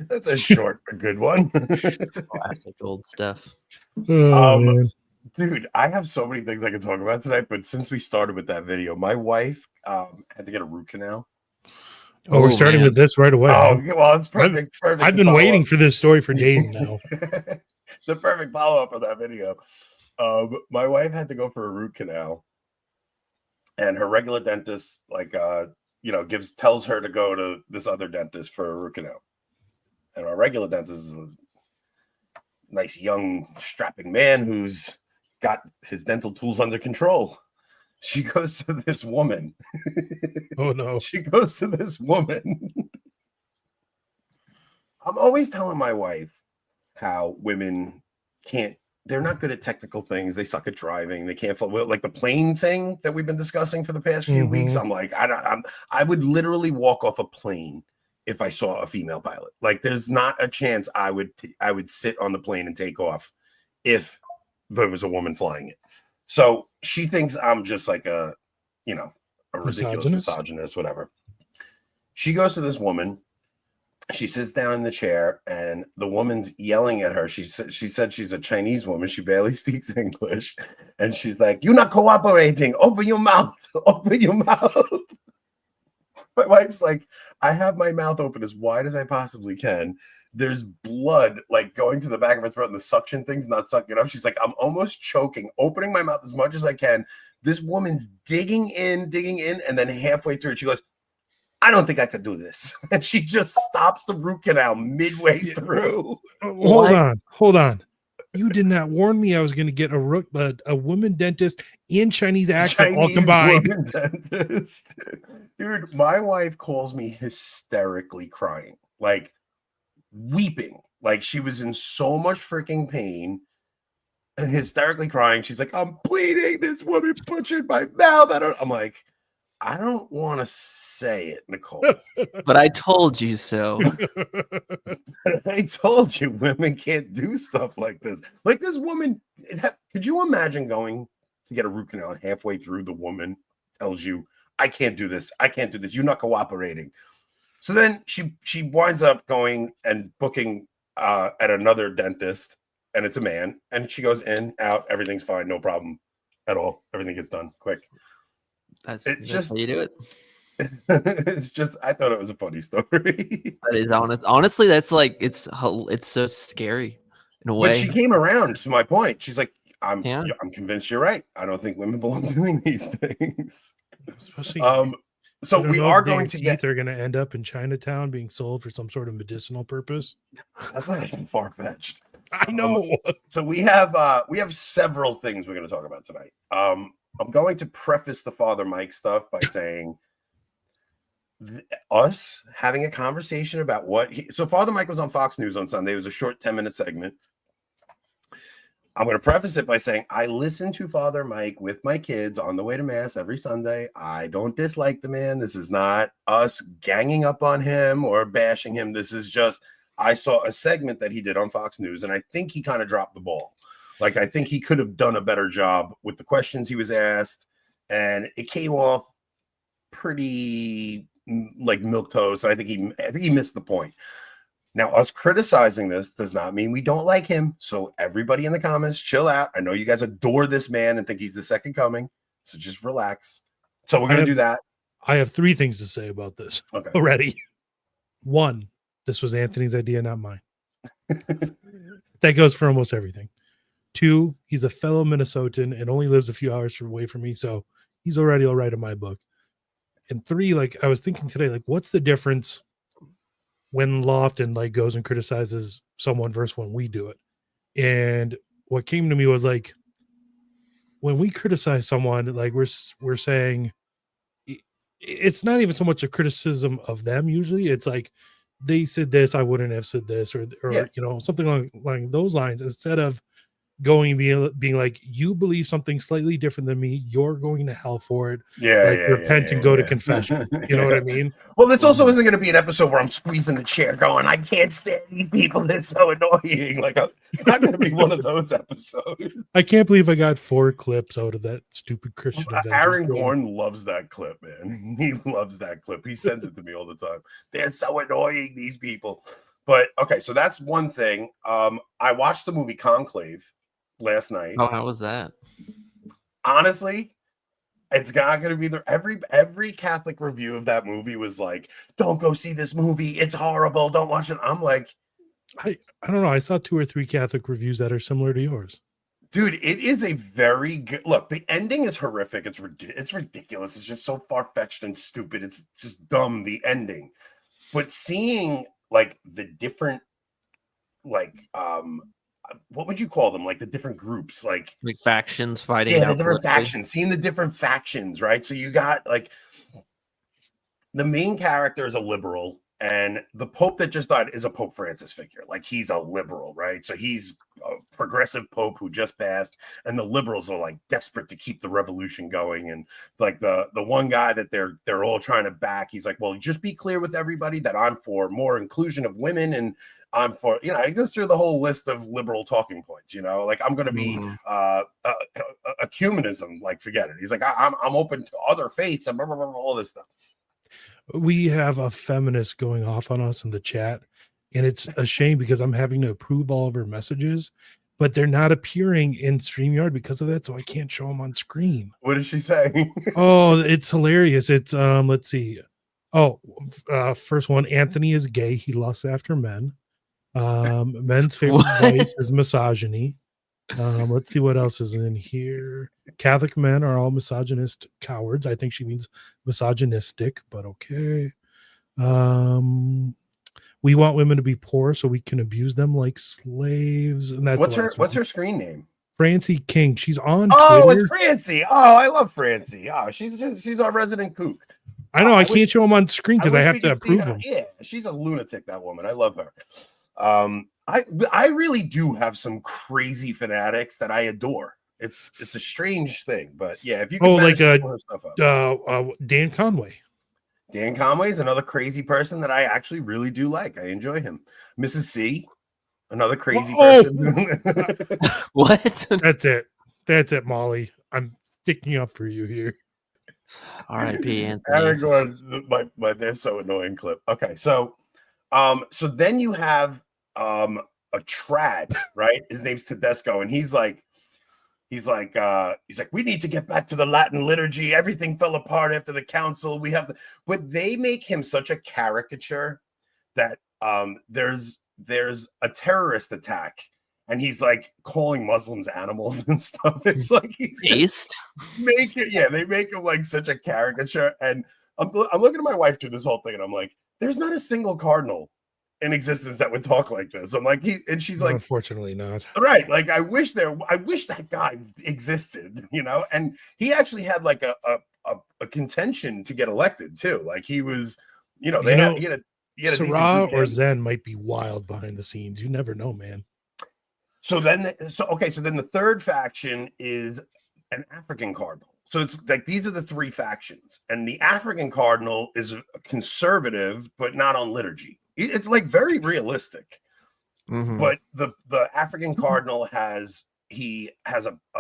That's a short, a good one. Classic old stuff. Dude, I have so many things I can talk about tonight, but since we started with that video, my wife had to get a root canal. Oh, we're starting with this right away. Oh, well, it's perfect. I've been waiting for this story for days now. The perfect follow-up of that video. My wife had to go for a root canal, and her regular dentist, tells her to go to this other dentist for a root canal. And our regular dentist is a nice, young, strapping man who's got his dental tools under control. She goes to this woman. Oh, no. She goes to this woman. I'm always telling my wife how women they're not good at technical things. They suck at driving. They can't fly. Like the plane thing that we've been discussing for the past few weeks. I'm like, I would literally walk off a plane if I saw a female pilot. Like, there's not a chance I would sit on the plane and take off if there was a woman flying it. So she thinks I'm just like a ridiculous misogynist, whatever. She goes to this woman. She sits down in the chair, and the woman's yelling at her. She said she's a Chinese woman. She barely speaks English. And she's like, "You're not cooperating. Open your mouth. Open your mouth." My wife's like, I have my mouth open as wide as I possibly can. There's blood like going to the back of her throat, and the suction thing's not sucking up. She's like, I'm almost choking, opening my mouth as much as I can. This woman's digging in, and then halfway through, she goes, I don't think I could do this. And she just stops the root canal midway through. Hold on. You did not warn me I was going to get a woman dentist in Chinese accent all combined. Dentist. Dude, my wife calls me hysterically crying, like weeping, like she was in so much freaking pain and hysterically crying. She's like, I'm bleeding. This woman pushing my mouth. I'm like, I don't want to say it, Nicole. But I told you so. I told you women can't do stuff like this. Like this woman, could you imagine going to get a root canal and halfway through the woman tells you, I can't do this. I can't do this. You're not cooperating. So then she winds up going and booking at another dentist, and it's a man. And she goes in, out, everything's fine, no problem at all. Everything gets done quick. That's just how you do it. It's just, I thought it was a funny story. That is honest. Honestly, that's like it's so scary in a way. But she came around to my point. She's like, I'm convinced you're right. I don't think women belong doing these things. Especially, so we are going to get. They're going to end up in Chinatown being sold for some sort of medicinal purpose. That's not even far fetched. I know. So we have several things we're going to talk about tonight. I'm going to preface the Father Mike stuff by saying us having a conversation about so Father Mike was on Fox News on Sunday. It was a short 10-minute segment. I'm going to preface it by saying I listen to Father Mike with my kids on the way to Mass every Sunday. I don't dislike the man. This is not us ganging up on him or bashing him. This is just, I saw a segment that he did on Fox News, and I think he kind of dropped the ball. Like, I think he could have done a better job with the questions he was asked, and it came off pretty like milquetoast. I think he missed the point. Now, us criticizing this does not mean we don't like him. So everybody in the comments, chill out. I know you guys adore this man and think he's the second coming. So just relax. So we're going to do that. I have 3 things to say about this already. 1, this was Anthony's idea, not mine. That goes for almost everything. 2, he's a fellow Minnesotan and only lives a few hours away from me. So he's already all right in my book. And 3, like I was thinking today, like what's the difference when Lofton like goes and criticizes someone versus when we do it? And what came to me was like, when we criticize someone, like we're saying it's not even so much a criticism of them. Usually it's like, they said this, I wouldn't have said this, or something along those lines, instead of being like, you believe something slightly different than me, you're going to hell for it. Yeah, like repent and go to confession. You know what I mean? Well, this also isn't going to be an episode where I'm squeezing the chair going, I can't stand these people, they're so annoying. Like, it's not going to be one of those episodes. I can't believe I got 4 clips out of that stupid Christian Avengers Aaron game. Gorn loves that clip, man. He loves that clip. He sends it to me all the time. They're so annoying, these people. But okay, so that's one thing. I watched the movie Conclave last night. Oh, how was that? Honestly, it's not going to be every Catholic review of that movie was like, don't go see this movie, it's horrible, don't watch it. I'm like, I don't know, I saw 2 or 3 Catholic reviews that are similar to yours. Dude, it is a very good look. The ending is horrific. It's ridiculous. It's just so far-fetched and stupid. It's just dumb, the ending. But seeing like the different, like what would you call them? Like the different groups, like factions fighting. Yeah, the different factions. Seeing the different factions, right? So you got like the main character is a liberal, and the Pope that just died is a Pope Francis figure. Like he's a liberal, right? So he's a progressive Pope who just passed, and the liberals are like desperate to keep the revolution going. And like the one guy that they're all trying to back, he's like, well, just be clear with everybody that I'm for more inclusion of women, and I'm for, he goes through the whole list of liberal talking points, like I'm going to be ecumenism, like forget it. He's like, I'm open to other faiths and blah, blah, blah, all this stuff. We have a feminist going off on us in the chat, and it's a shame because I'm having to approve all of her messages, but they're not appearing in StreamYard because of that, so I can't show them on screen. What is she saying? Oh, it's hilarious. It's let's see. Oh, first one, Anthony is gay. He lusts after men. Men's favorite vice is misogyny. Let's see what else is in here. Catholic men are all misogynist cowards. I think she means misogynistic, but okay. We want women to be poor so we can abuse them like slaves. And that's what's her screen name? Francie King. She's on Twitter. Twitter. It's Francie. Oh, I love Francie. Oh, she's our resident kook. I know. I can't show them on screen because I have to approve them. Yeah, she's a lunatic, that woman. I love her. I really do have some crazy fanatics that I adore. It's a strange thing, but yeah, if you can like stuff up. Dan Conway. Dan Conway is another crazy person that I actually really do like. I enjoy him. Mrs. C, another crazy person. What? That's it, Molly. I'm sticking up for you here. R.I.P. Anthony. Aaron Gordon, my they're so annoying clip. Okay, so then you have a trad, right? His name's Tedesco, and he's like, we need to get back to the Latin liturgy. Everything fell apart after the council. We have to, but they make him such a caricature that there's a terrorist attack, and he's like calling Muslims animals and stuff. It's like he's they make him like such a caricature. And I'm looking at my wife through this whole thing, and I'm like, there's not a single cardinal in existence that would talk like this. I'm like, she's like, unfortunately not. Right. Like I wish that guy existed, and he actually had like a contention to get elected too. Like he was, he had a Sarah or Zen might be wild behind the scenes. You never know, man. So then the third faction is an African cardinal. So it's like these are the 3 factions, and the African cardinal is conservative, but not on liturgy. It's like very realistic. But the African cardinal has a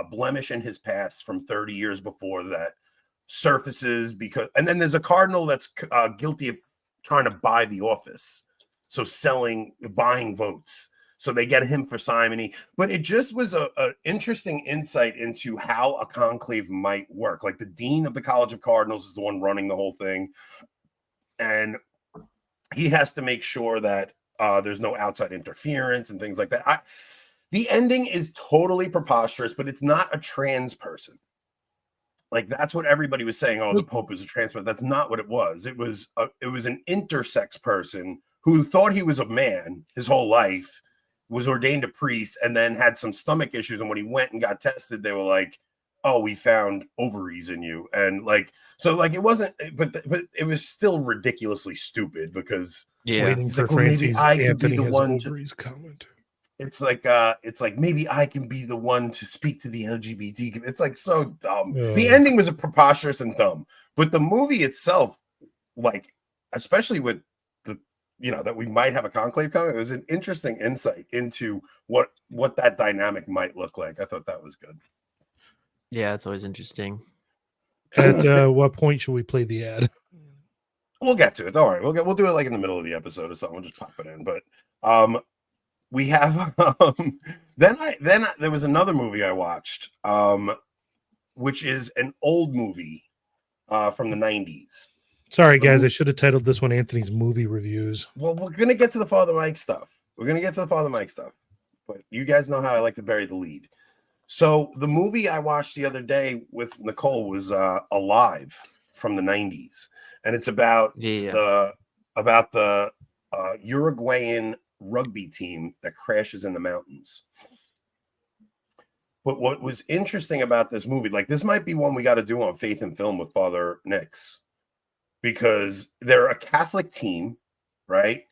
blemish in his past from 30 years before that surfaces and then there's a cardinal that's guilty of trying to buy the office, so buying votes. So they get him for simony. But it just was a interesting insight into how a conclave might work. Like the dean of the College of Cardinals is the one running the whole thing, and he has to make sure that there's no outside interference and things like that. The ending is totally preposterous, but it's not a trans person. Like that's what everybody was saying. Oh, the Pope is a trans person. That's not what it was. It was an intersex person who thought he was a man his whole life, was ordained a priest, and then had some stomach issues. And when he went and got tested, they were like, oh, we found ovaries in you. And like, so like it wasn't, but it was still ridiculously stupid because waiting for Francis Anthony has ovaries comment. it's like maybe I can be the one to speak to the LGBT. It's like so dumb. The ending was preposterous and dumb, but the movie itself, like especially with the that we might have a conclave coming, it was an interesting insight into what that dynamic might look like. I thought that was good. Yeah, it's always interesting. At what point should we play the ad? We'll get to it. Don't worry. We'll do it like in the middle of the episode or something. We'll just pop it in. But we have then there was another movie I watched, which is an old movie from the 90s. Sorry, guys. I should have titled this one Anthony's Movie Reviews. Well, we're gonna get to the Father Mike stuff. But you guys know how I like to bury the lead. So the movie I watched the other day with Nicole was Alive from the 90s, and it's about the Uruguayan rugby team that crashes in the mountains. But what was interesting about this movie, like this might be one we got to do on Faith and Film with Father Nix, because they're a Catholic team, right?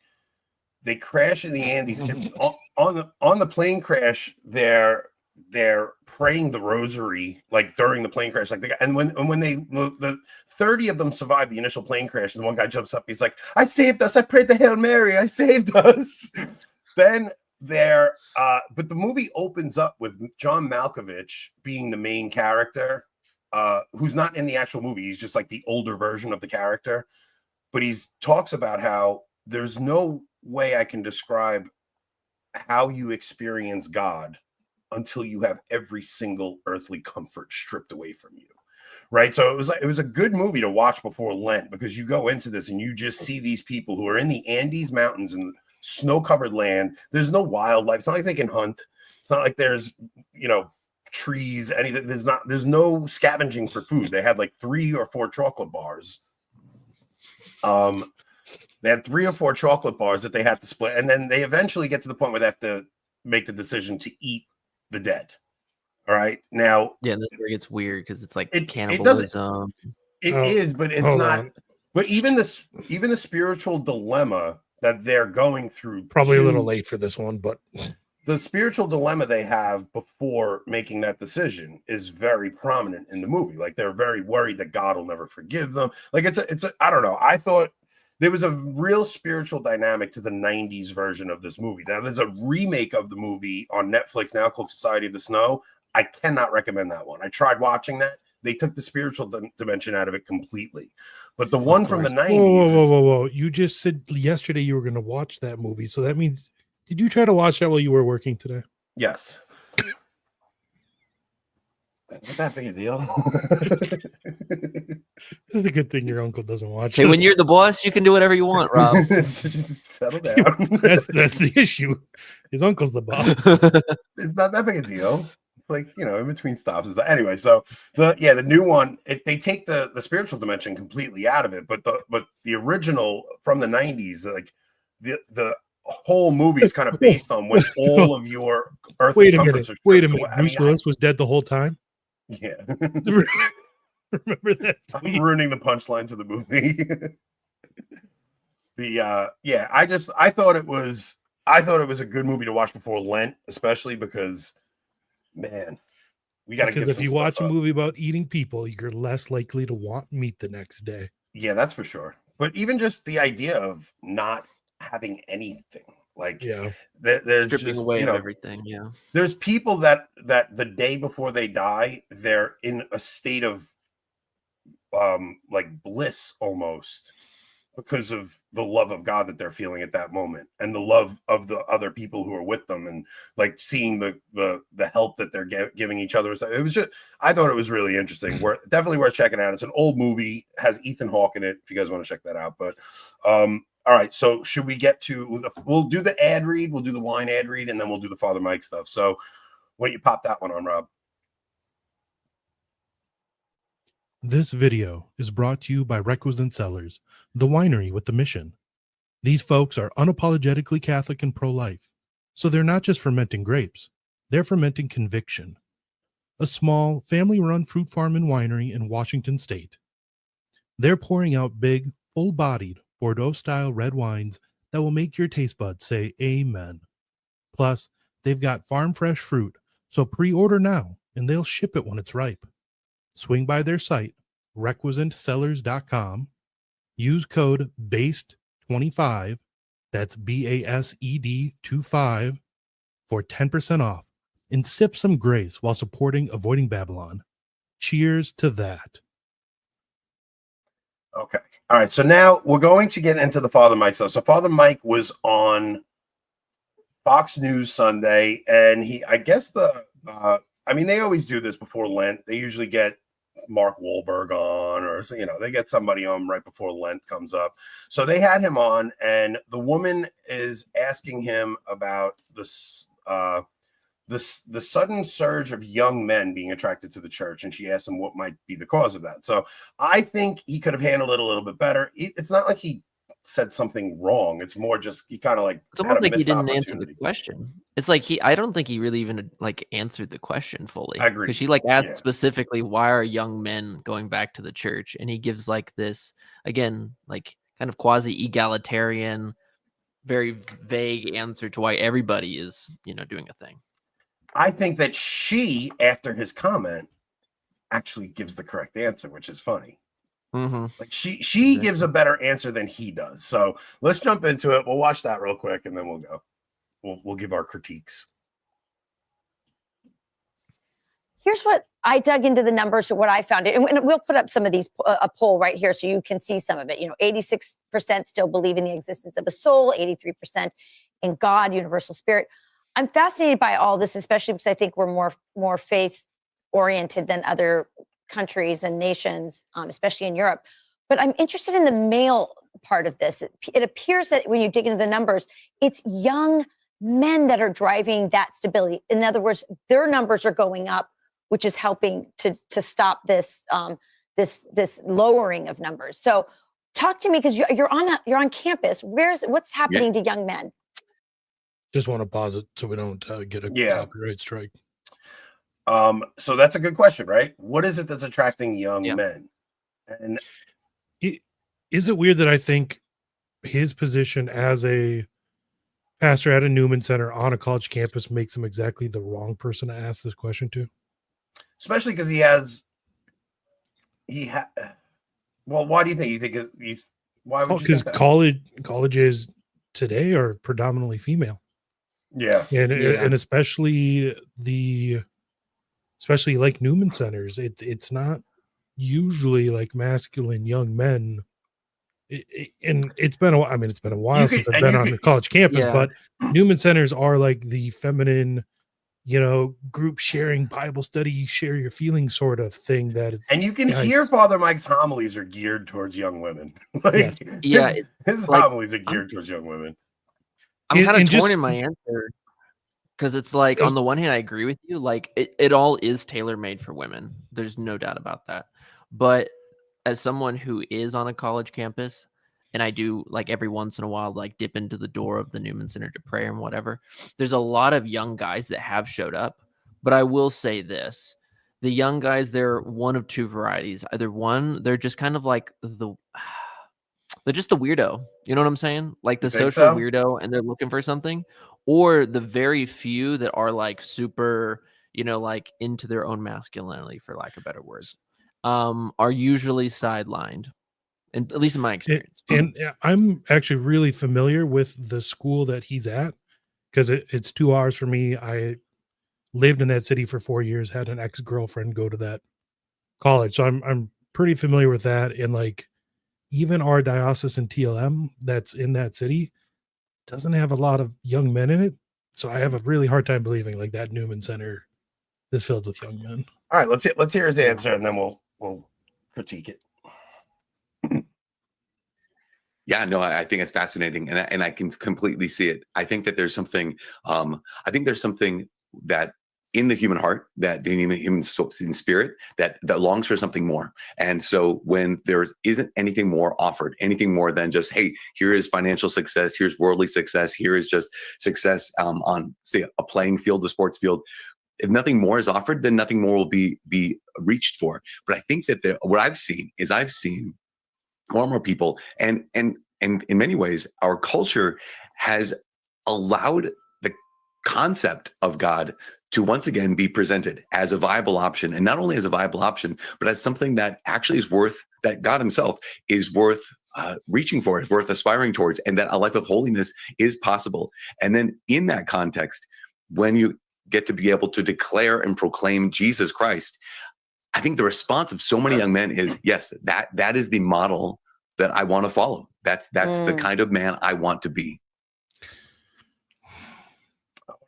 They crash in the Andes, and on the plane crash, they're praying the rosary like during the plane crash, and when the 30 of them survive the initial plane crash, and one guy jumps up, he's like, I saved us, I prayed the Hail Mary, I saved us. Then but the movie opens up with John Malkovich being the main character, who's not in the actual movie. He's just like the older version of the character, but he talks about how there's no way I can describe how you experience God until you have every single earthly comfort stripped away from you, right? So it was a good movie to watch before Lent, because you go into this and you just see these people who are in the Andes mountains and snow-covered land. There's no wildlife. It's not like they can hunt. It's not like there's trees, anything. There's no scavenging for food. They had like 3 or 4 chocolate bars. They had 3 or 4 chocolate bars that they had to split, and then they eventually get to the point where they have to make the decision to eat the dead. All right, now this is where it gets weird, because it's like It cannibalism. is, but it's not. But even the spiritual dilemma that they're going through, probably a little late for this one, but the spiritual dilemma they have before making that decision is very prominent in the movie. Like they're very worried that God will never forgive them. Like it's a I don't know. I thought there was a real spiritual dynamic to the 90s version of this movie. Now, there's a remake of the movie on Netflix now called Society of the Snow. I cannot recommend that one. I tried watching that. They took the spiritual dimension out of it completely. But the one from the 90s... Whoa. You just said yesterday you were going to watch that movie. So that means... Did you try to watch that while you were working today? Yes. Not that big a deal. This is a good thing your uncle doesn't watch. Hey, when you're the boss, you can do whatever you want, Rob. Settle down. That's the issue. His uncle's the boss. It's not that big a deal. It's like, in between stops. Anyway, so the new one, they take the spiritual dimension completely out of it, but the original from the 90s, like the whole movie is kind of based on when all of your earthly comforts are stripped. Wait a minute. Bruce Willis was dead the whole time? Yeah. Remember that? I'm ruining the punchline to the movie. I thought it was a good movie to watch before Lent, especially because, man, we got to get. Because if you watch a movie about eating people, you're less likely to want meat the next day. Yeah, that's for sure. But even just the idea of not having anything, like there's stripping just, away everything. Yeah, there's people that the day before they die, they're in a state of like bliss almost, because of the love of God that they're feeling at that moment, and the love of the other people who are with them, and like seeing the help that they're giving each other. It was just, I thought it was really interesting. Definitely worth checking out. It's an old movie, has Ethan Hawke in it, if you guys want to check that out. But all right, so should we get to we'll do the ad read, we'll do the wine ad read, and then we'll do the Father Mike stuff. So why don't you pop that one on, Rob? This video is brought to you by Requisite Cellars, the winery with the mission. These folks are unapologetically Catholic and pro-life, so they're not just fermenting grapes, they're fermenting conviction. A small, family-run fruit farm and winery in Washington State. They're pouring out big, full-bodied, Bordeaux-style red wines that will make your taste buds say amen. Plus, They've got farm fresh fruit, so pre-order now and they'll ship it when it's ripe. Swing by their site, requisinsellers.com. Use code BASED25, that's BASED 25, for 10% off, and sip some grace while supporting Avoiding Babylon. Cheers to that. Okay. All right. So now we're going to get into the Father Mike stuff. So Father Mike was on Fox News Sunday, and I guess they always do this before Lent. They usually get Mark Wahlberg on, or they get somebody on right before Lent comes up. So they had him on, and the woman is asking him about the sudden surge of young men being attracted to the church, and she asked him what might be the cause of that. So I think he could have handled it a little bit better. It's not like he said something wrong. It's more just he kind of like it's almost like he didn't answer the question. It's like I don't think he really even like answered the question fully. I agree, because she like asked specifically, why are young men going back to the church? And he gives like this again, like kind of quasi egalitarian, very vague answer to why everybody is doing a thing. I think that she, after his comment, actually gives the correct answer, which is funny. Mm-hmm. Like she gives a better answer than he does. So let's jump into it. We'll watch that real quick, and then we'll go. We'll give our critiques. Here's what I dug into the numbers, or what I found. And we'll put up some of these, a poll right here so you can see some of it. 86% still believe in the existence of a soul, 83% in God, universal spirit. I'm fascinated by all this, especially because I think we're more faith oriented than other countries and nations, especially in Europe. But I'm interested in the male part of this. It appears that when you dig into the numbers, it's young men that are driving that stability. In other words, their numbers are going up, which is helping to stop this this lowering of numbers. So talk to me, because you're on campus. What's happening to young men? Just want to pause it so we don't get a copyright strike. So that's a good question, right? What is it that's attracting young men? And is it weird that I think his position as a pastor at a Newman Center on a college campus makes him exactly the wrong person to ask this question to? Especially because well, why do you think? Why would you because think that? colleges today are predominantly female. Yeah. And especially like Newman Centers, it's not usually like masculine young men. And it's been a while since I've been on a college campus, but Newman Centers are like the feminine, group sharing, Bible study, share your feelings sort of thing. And you can hear Father Mike's homilies are geared towards young women. His homilies are geared towards young women. I'm kind of torn in my answer, because it's like, on the one hand, I agree with you. Like it all is tailor-made for women. There's no doubt about that. But as someone who is on a college campus, and I do like every once in a while, like dip into the door of the Newman Center to pray and whatever, there's a lot of young guys that have showed up. But I will say this, the young guys, they're one of two varieties. Either one, they're just kind of like they're just the weirdo. You know what I'm saying? Like the social weirdo, and they're looking for something. Or the very few that are like super, like into their own masculinity, for lack of better words, are usually sidelined. And at least in my experience. And I'm actually really familiar with the school that he's at, because it's 2 hours for me. I lived in that city for 4 years, had an ex-girlfriend go to that college. So I'm pretty familiar with that. And like, even our diocesan TLM that's in that city doesn't have a lot of young men in it. So I have a really hard time believing like that Newman Center is filled with young men. All right, let's hear his answer, and then we'll critique it. Yeah, no, I think it's fascinating, and I can completely see it. I think that there's something. That in the human heart, that the human spirit, that longs for something more. And so when there isn't anything more offered, anything more than just, hey, here is financial success, here's worldly success, here is just success on, say, a playing field, a sports field. If nothing more is offered, then nothing more will be reached for. But I think that what I've seen more and more people, and in many ways, our culture has allowed the concept of God to once again be presented as a viable option, and not only as a viable option, but as something that actually is worth, that God himself is worth reaching for, is worth aspiring towards, and that a life of holiness is possible. And then in that context, when you get to be able to declare and proclaim Jesus Christ, I think the response of so many young men is, yes, that is the model that I want to follow. That's the kind of man I want to be.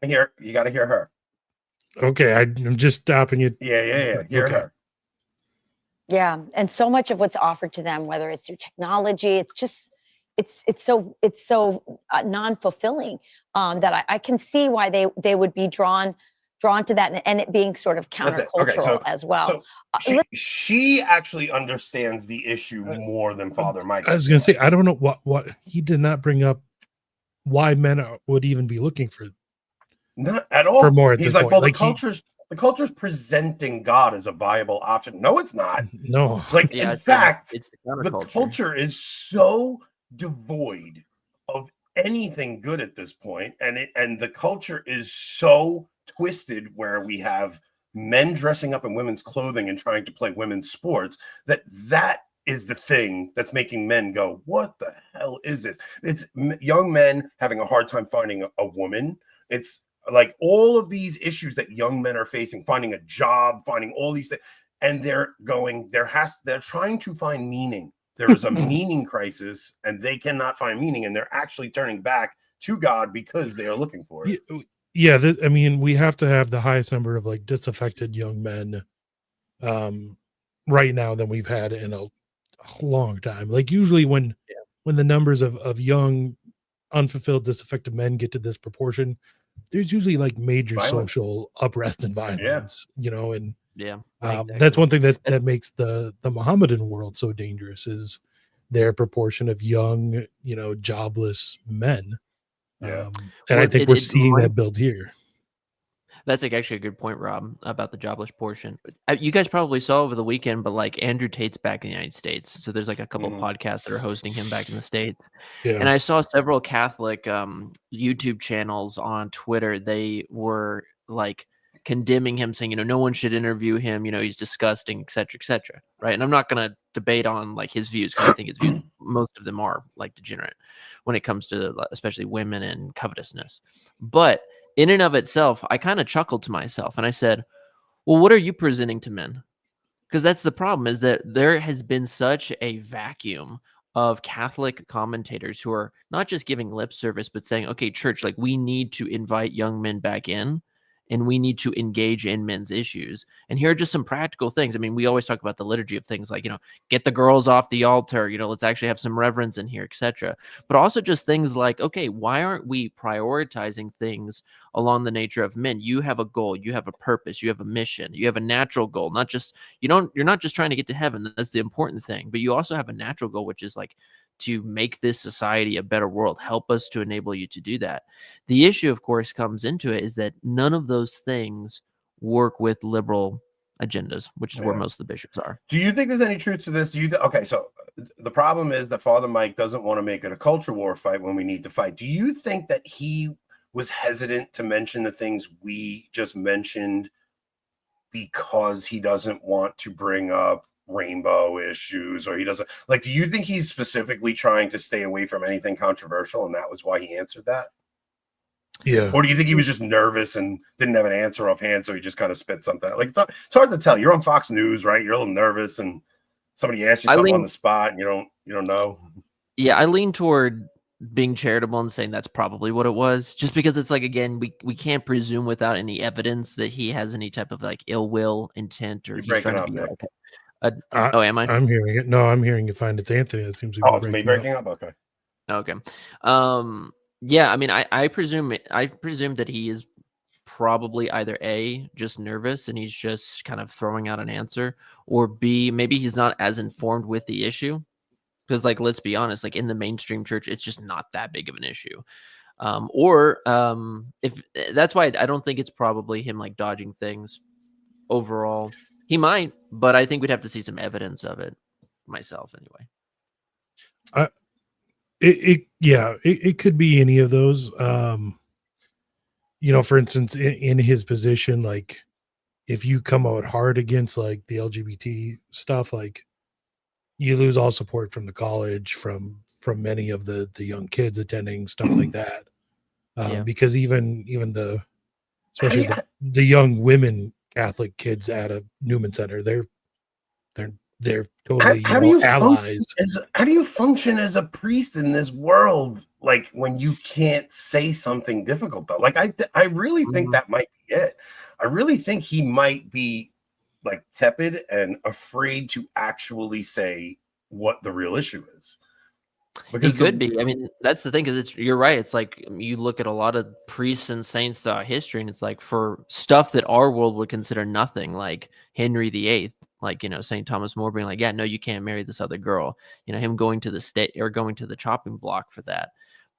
Here, you got to hear her. Okay, I'm just stopping you. Yeah. Hear her. Yeah, and so much of what's offered to them, whether it's through technology, it's just it's so non-fulfilling that I can see why they would be drawn to that, and it being sort of countercultural as well. So she actually understands the issue more than Father Mike. I was going to say, I don't know what he did not bring up why men would even be looking for. Not at all. For more at He's this like, point. well, the culture's presenting God as a viable option. No, it's not. No. Like, Yeah, in fact, it's the culture is so devoid of anything good at this point, and the culture is so twisted where we have men dressing up in women's clothing and trying to play women's sports that is the thing that's making men go, what the hell is this? It's young men having a hard time finding a woman. It's like all of these issues that young men are facing, finding a job, finding all these things, and they're trying to find meaning. There is a meaning crisis, and they cannot find meaning, and they're actually turning back to God because they are looking for it. Yeah, I mean, we have to have the highest number of like disaffected young men right now than we've had in a long time. Like usually when the numbers of young unfulfilled disaffected men get to this proportion, there's usually like major social unrest and violence, and exactly. that's one thing that makes the Mohammedan world so dangerous is their proportion of young, jobless men. And I think we're seeing that build here. That's like actually a good point, Rob, about the jobless portion. You guys probably saw over the weekend, but like Andrew Tate's back in the United States. So there's like a couple podcasts that are hosting him back in the States. Yeah. And I saw several Catholic YouTube channels on Twitter. They were like condemning him, saying, no one should interview him. He's disgusting, et cetera, et cetera. Right. And I'm not going to debate on like his views, because I think his views, most of them are like degenerate when it comes to especially women and covetousness. But in and of itself, I kind of chuckled to myself and I said, well, what are you presenting to men? Because that's the problem, is that there has been such a vacuum of Catholic commentators who are not just giving lip service, but saying, okay, church, like we need to invite young men back in and we need to engage in men's issues. And here are just some practical things. I mean, we always talk about the liturgy of things like, get the girls off the altar, let's actually have some reverence in here, etc. But also just things like, okay, why aren't we prioritizing things along the nature of men? You have a goal, you have a purpose, you have a mission, you have a natural goal, not just, you're not just trying to get to heaven. That's the important thing, but you also have a natural goal, which is like to make this society a better world. Help us to enable you to do that. The issue, of course, comes into it is that none of those things work with liberal agendas, which is where most of the bishops are. Do you think there's any truth to this? Okay, so the problem is that Father Mike doesn't want to make it a culture war fight when we need to fight. Do you think that he was hesitant to mention the things we just mentioned because he doesn't want to bring up rainbow issues, or he doesn't like, do you think he's specifically trying to stay away from anything controversial and that was why he answered that? Yeah. Or do you think he was just nervous and didn't have an answer offhand, so he just kind of spit something out? Like, it's hard to tell. You're on Fox News, right? You're a little nervous and somebody asks you something on the spot and you don't know. Yeah, I lean toward being charitable and saying that's probably what it was, just because it's like, again, we can't presume without any evidence that he has any type of like ill will intent, or he's trying to be like am I? I'm hearing it. No, I'm hearing you. Find it's Anthony. That seems to be it's me breaking up. Okay. Yeah. I mean, I presume that he is probably either A, just nervous and he's just kind of throwing out an answer, or B, maybe he's not as informed with the issue. Because, like, let's be honest, like in the mainstream church, it's just not that big of an issue. If that's why I don't think it's probably him like dodging things overall. He might, but I think we'd have to see some evidence of it myself anyway. It could be any of those. for instance, in his position, like if you come out hard against like the LGBT stuff, like you lose all support from the college, from many of the young kids attending, stuff like that. Because even the especially the young women Catholic kids at a Newman Center, they're totally allies. How do you function as a priest in this world? Like when you can't say something difficult though. Like I really think that might be it. I really think he might be like tepid and afraid to actually say what the real issue is. Because he could be. I mean, that's the thing, because you're right. It's like you look at a lot of priests and saints throughout history, and it's like for stuff that our world would consider nothing, like Henry VIII, like, St. Thomas More being like, yeah, no, you can't marry this other girl. Him going to the state or going to the chopping block for that.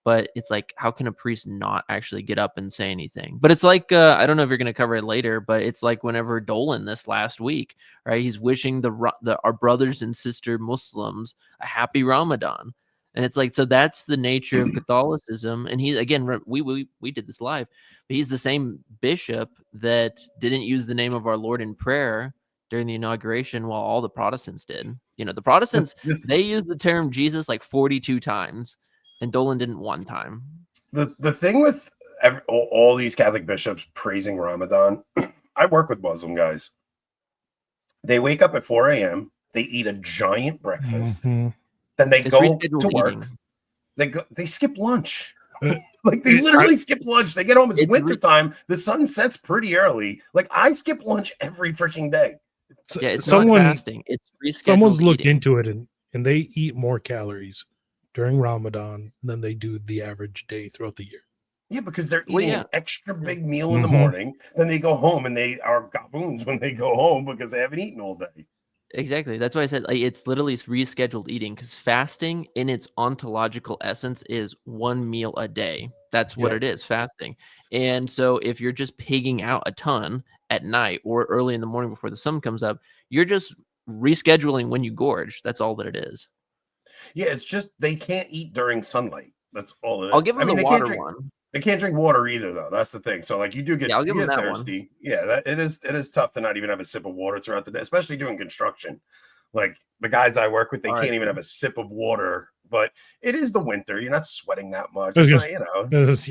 But it's like, how can a priest not actually get up and say anything? But it's like, I don't know if you're going to cover it later, but it's like whenever Dolan this last week, right? He's wishing our brothers and sister Muslims a happy Ramadan. And it's like, so that's the nature of Catholicism. And he, again, we did this live, but he's the same bishop that didn't use the name of our Lord in prayer during the inauguration while all the Protestants did. The Protestants, they used the term Jesus like 42 times. And Dolan didn't one time. The thing with all these Catholic bishops praising Ramadan, I work with Muslim guys. They wake up at 4 a.m. They eat a giant breakfast. Mm-hmm. Then they go to work. They skip lunch. Like they literally skip lunch. They get home. It's winter time. The sun sets pretty early. Like I skip lunch every freaking day. Yeah, it's not fasting. It's rescheduled. Someone's looked into it and they eat more calories during Ramadan than they do the average day throughout the year. Yeah, because they're eating an extra big meal in the morning. Then they go home and they are gaboons when they go home because they haven't eaten all day. Exactly. That's why I said it's literally rescheduled eating, because fasting in its ontological essence is one meal a day. That's what it is, fasting. And so if you're just pigging out a ton at night or early in the morning before the sun comes up, you're just rescheduling when you gorge. That's all that it is. Yeah, it's just they can't eat during sunlight. That's all it is. I'll give them the water one. They can't drink water either, though. That's the thing. So, like, you do get, I'll give them that thirsty. One. Yeah, it is tough to not even have a sip of water throughout the day, especially doing construction. Like the guys I work with, they can't even have a sip of water. But it is the winter. You're not sweating that much. It's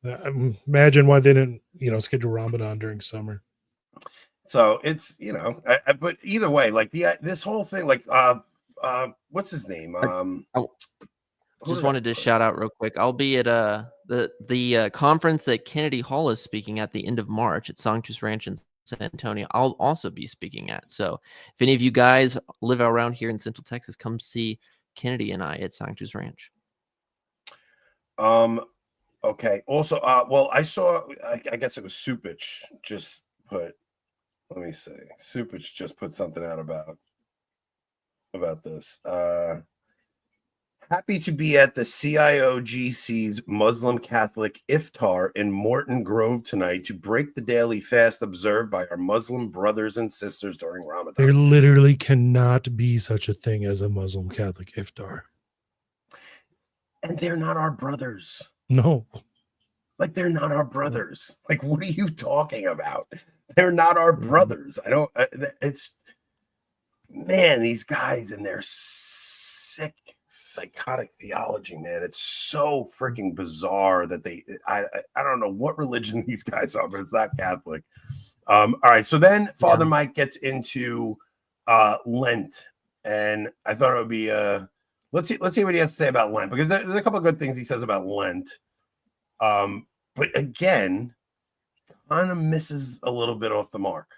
not, Imagine why they didn't, schedule Ramadan during summer. So it's, but either way, like this whole thing, like, what's his name? Just wanted to shout out real quick. I'll be at the conference that Kennedy Hall is speaking at the end of March at Sanctus Ranch in San Antonio. I'll also be speaking at. So if any of you guys live around here in Central Texas, come see Kennedy and I at Sanctus Ranch. Okay. Also, well, I saw. I guess it was Supich just put. Let me see. Supich just put something out about this. Happy to be at the CIOGC's Muslim Catholic Iftar in Morton Grove tonight to break the daily fast observed by our Muslim brothers and sisters during Ramadan. There literally cannot be such a thing as a Muslim Catholic Iftar. And they're not our brothers. No. Like, they're not our brothers. Like, what are you talking about? They're not our brothers. Man, these guys and their sick, psychotic theology, man. It's so freaking bizarre that I don't know what religion these guys are, but it's not Catholic. All right. So then Father Mike gets into Lent. And I thought it would be let's see what he has to say about Lent, because there's a couple of good things he says about Lent. But again, kind of misses a little bit off the mark.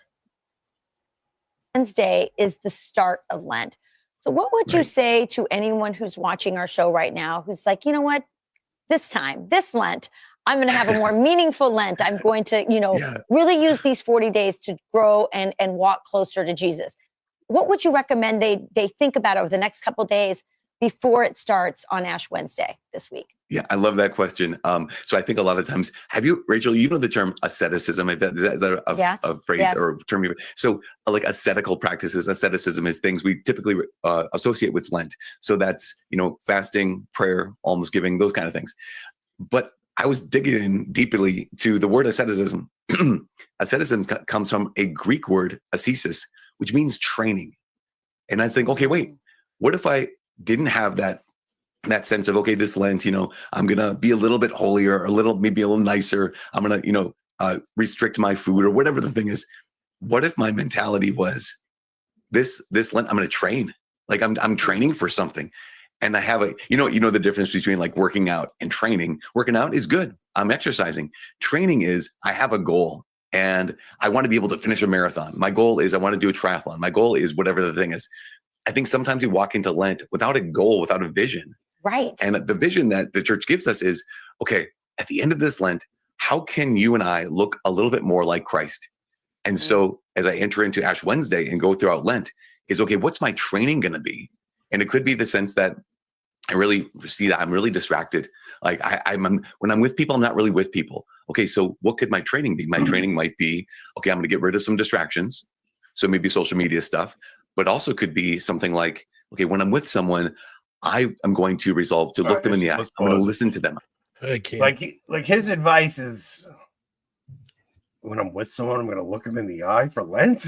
Wednesday is the start of Lent. So what would you say to anyone who's watching our show right now, who's like, you know what, this Lent, I'm going to have a more meaningful Lent. I'm going to, really use these 40 days to grow and walk closer to Jesus. What would you recommend they think about over the next couple of days before it starts on Ash Wednesday this week? Yeah, I love that question. So I think a lot of times, Rachel, you know the term asceticism? Is that a phrase or a term? So like ascetical practices, asceticism is things we typically associate with Lent. So that's, fasting, prayer, almsgiving, those kind of things. But I was digging in deeply to the word asceticism. Asceticism comes from a Greek word, ascesis, which means training. And I was thinking, okay, wait, what if I didn't have that sense of, okay, this Lent, I'm going to be a little bit holier, maybe a little nicer. I'm going to, restrict my food or whatever the thing is. What if my mentality was this Lent, I'm going to train, like I'm training for something. And I have the difference between like working out and training. Working out is good. I'm exercising. Training is I have a goal and I want to be able to finish a marathon. My goal is I want to do a triathlon. My goal is whatever the thing is. I think sometimes we walk into Lent without a goal, without a vision. Right. And the vision that the church gives us is, okay, at the end of this Lent, how can you and I look a little bit more like Christ? And so as I enter into Ash Wednesday and go throughout Lent is, okay, what's my training going to be? And it could be the sense that I really see that I'm really distracted. Like when I'm with people, I'm not really with people. Okay, so what could my training be? My training might be, okay, I'm going to get rid of some distractions. So maybe social media stuff, but also could be something like, okay, when I'm with someone, I am going to resolve to look them in the eye. I'm going to listen to them. I can't. Like his advice is, when I'm with someone, I'm going to look them in the eye for Lent.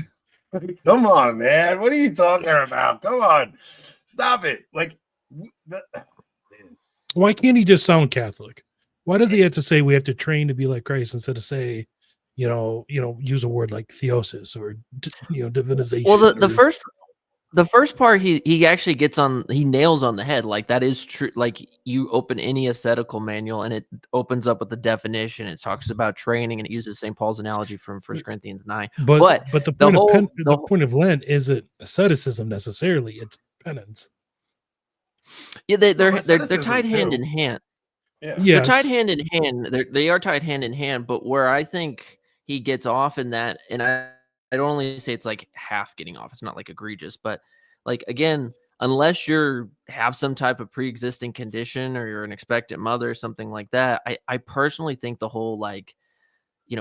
Come on, man. What are you talking about? Come on. Stop it. Like, why can't he just sound Catholic? Why does he have to say we have to train to be like Christ instead of say, use a word like theosis or, divinization? Well, the first part, he actually he nails on the head. Like, that is true. Like, you open any ascetical manual and it opens up with the definition. It talks about training and it uses St. Paul's analogy from 1 Corinthians 9. But the point of Lent isn't asceticism necessarily. It's penance. Yeah, they're tied hand in hand. Yeah. They're tied hand in hand. They are tied hand in hand. But where I think he gets off in that, and I don't only say it's like half getting off. It's not like egregious, but like, again, unless you have some type of pre-existing condition or you're an expectant mother or something like that, I personally think the whole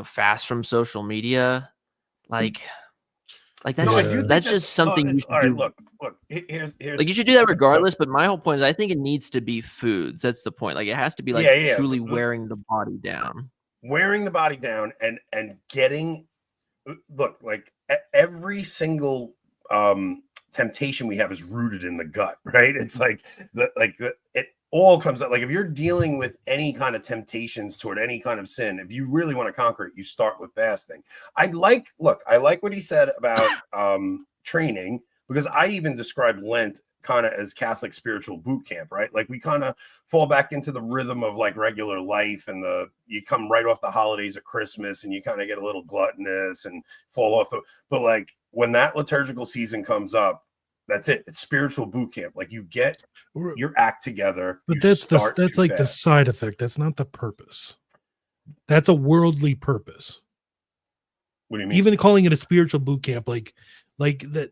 fast from social media, like that's just something you should do. Look, here's like, you should do that regardless. But my whole point is, I think it needs to be foods. That's the point. Like, it has to be like truly wearing the body down. Wearing the body down and getting. Look, like every single temptation we have is rooted in the gut, right? It's like it all comes out. Like, if you're dealing with any kind of temptations toward any kind of sin, if you really want to conquer it, you start with fasting. I like what he said about training, because I even described Lent kind of as Catholic spiritual boot camp, right? Like, we kind of fall back into the rhythm of like regular life, and you come right off the holidays of Christmas and you kind of get a little gluttonous and fall off but like, when that liturgical season comes up, that's it. It's spiritual boot camp. Like, you get your act together. But that's like the side effect. That's not the purpose. That's a worldly purpose. What do you mean? Even calling it a spiritual boot camp, like that.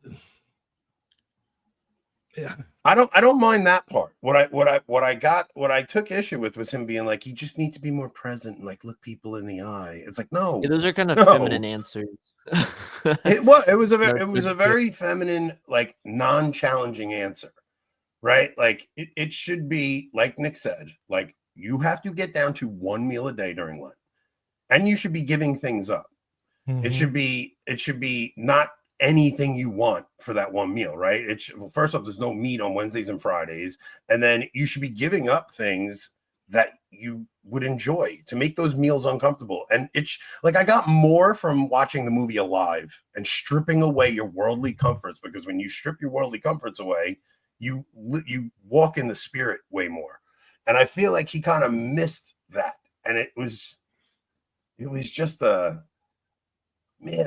Yeah. I don't mind that part. What I took issue with was him being like, you just need to be more present and like look people in the eye. It's like, no. Yeah, those are kind of feminine answers. It was a very feminine, like, non-challenging answer, right? Like, it should be like Nick said, like, you have to get down to one meal a day during Lent, and you should be giving things up. Mm-hmm. It should be not anything you want for that one meal, right? First off, there's no meat on Wednesdays and Fridays, and then you should be giving up things that you would enjoy to make those meals uncomfortable. And it's like, I got more from watching the movie Alive and stripping away your worldly comforts, because when you strip your worldly comforts away, you walk in the spirit way more. And I feel like he kind of missed that. And it was just man,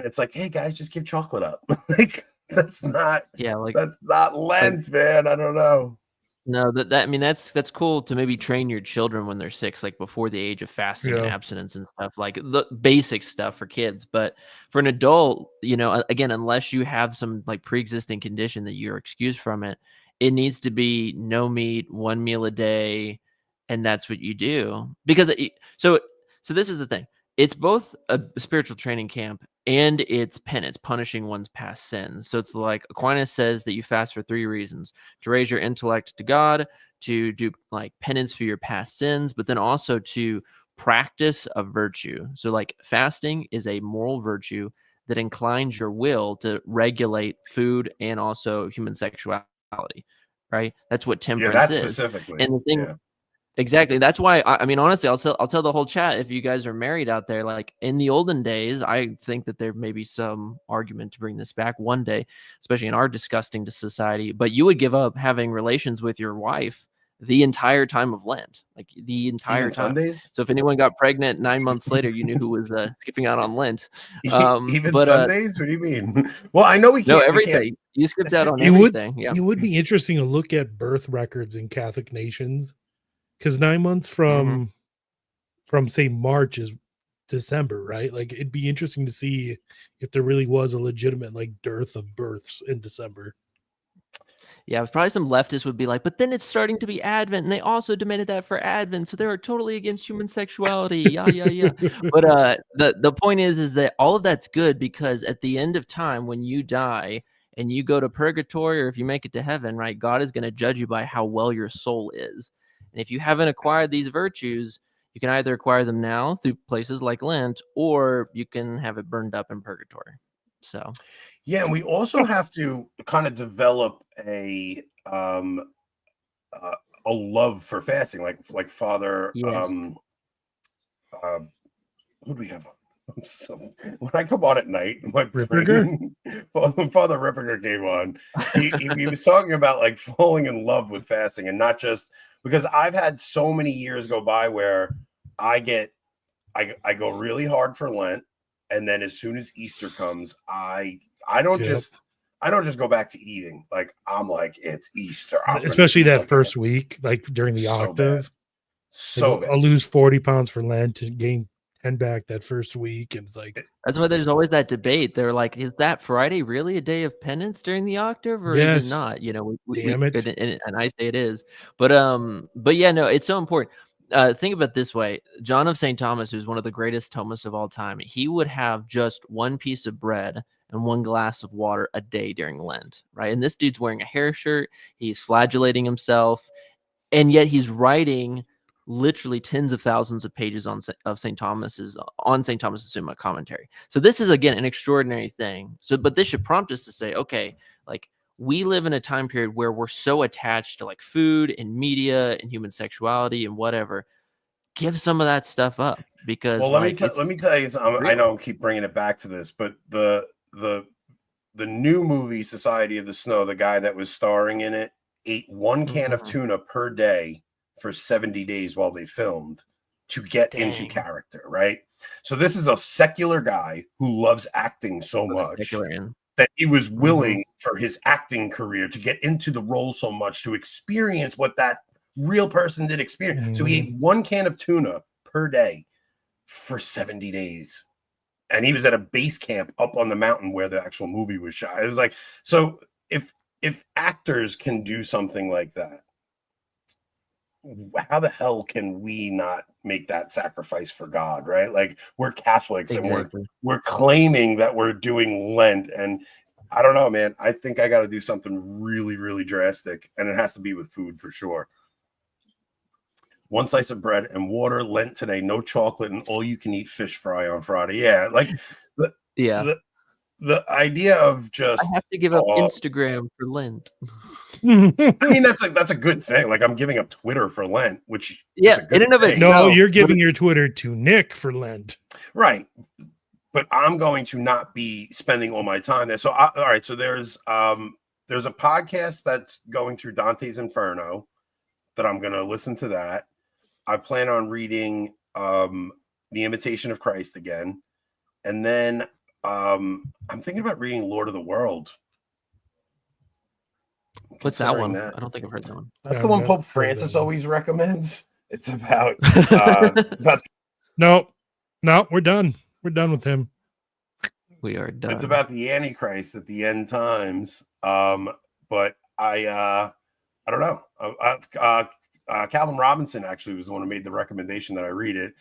it's like, hey guys, just give chocolate up. Like, that's not Lent, man. I don't know. No, that's cool to maybe train your children when they're 6, like before the age of fasting and abstinence and stuff, like the basic stuff for kids. But for an adult, again, unless you have some like pre-existing condition that you're excused from it, it needs to be no meat, one meal a day, and that's what you do. Because so this is the thing. It's both a spiritual training camp and it's penance, punishing one's past sins. So it's like Aquinas says that you fast for 3 reasons: to raise your intellect to God, to do like penance for your past sins, but then also to practice of virtue. So like fasting is a moral virtue that inclines your will to regulate food and also human sexuality, right? That's what temperance is. Specifically. And the thing, exactly. That's why I mean, honestly, I'll tell the whole chat, if you guys are married out there, like in the olden days, I think that there may be some argument to bring this back one day, especially in our disgusting society. But you would give up having relations with your wife the entire time of Lent, like the entire Even time. Sundays? So if anyone got pregnant 9 months later, you knew who was skipping out on Lent. Even Sundays? What do you mean? Well, I know we can't. No, everything. You skipped out on It everything. It would be interesting to look at birth records in Catholic nations, because 9 months from say March is December, right? Like it'd be interesting to see if there really was a legitimate like dearth of births in December. Yeah, probably some leftists would be like, but then it's starting to be Advent, and they also demanded that for Advent, so they are totally against human sexuality. Yeah. But the point is that all of that's good, because at the end of time, when you die and you go to purgatory, or if you make it to heaven, right, God is going to judge you by how well your soul is. And if you haven't acquired these virtues, you can either acquire them now through places like Lent, or you can have it burned up in purgatory. So, yeah, and we also have to kind of develop a love for fasting, like Father. yes. Who do we have? When I come on at night, my Ripperger? when Father Ripperger came on, he was talking about like falling in love with fasting, and not just because I've had so many years go by where I go really hard for Lent, and then as soon as Easter comes, I don't just go back to eating. Like I'm like, it's Easter, especially that first week, like during the octave. So I'll lose 40 pounds for Lent to gain 10 back that first week, and it's like that's why there's always that debate. They're like, is that Friday really a day of penance during the octave, or is it not? You know, damn it. And I say it is, but yeah, no, it's so important. Think about it this way: John of St. Thomas, who's one of the greatest Thomists of all time, he would have just one piece of bread and one glass of water a day during Lent, right? And this dude's wearing a hair shirt, he's flagellating himself, and yet he's writing literally tens of thousands of pages on St. Thomas's Summa commentary. So this is, again, an extraordinary thing. So, but this should prompt us to say, okay, like we live in a time period where we're so attached to like food and media and human sexuality and whatever. Give some of that stuff up, because let me tell you something. I know I keep bringing it back to this, but the new movie Society of the Snow, the guy that was starring in it ate one can of tuna per day for 70 days while they filmed to get into character, right? So this is a secular guy who loves acting so much that he was willing for his acting career to get into the role so much to experience what that real person did experience. So he ate one can of tuna per day for 70 days. And he was at a base camp up on the mountain where the actual movie was shot. It was like, so if actors can do something like that, how the hell can we not make that sacrifice for God, right? Like we're Catholics and we're claiming that we're doing Lent, and I don't know, man. I think I got to do something really, really drastic, and it has to be with food for sure. One slice of bread and water, Lent today, no chocolate, and all you can eat fish fry on Friday. Yeah, like the idea of just I have to give up Instagram for Lent. I mean, that's a good thing. Like I'm giving up Twitter for Lent, which in and of itself. No, you're giving your Twitter to Nick for Lent, right? But I'm going to not be spending all my time there. So all right, so there's a podcast that's going through Dante's Inferno that I'm going to listen to that. I plan on reading The Imitation of Christ again, and then I'm thinking about reading Lord of the World. What's that one? I don't think I've heard that one. That's the one Pope Francis always recommends. It's about No, we're done. We're done with him. We are done. It's about the Antichrist at the end times. But I don't know. Calvin Robinson actually was the one who made the recommendation that I read it.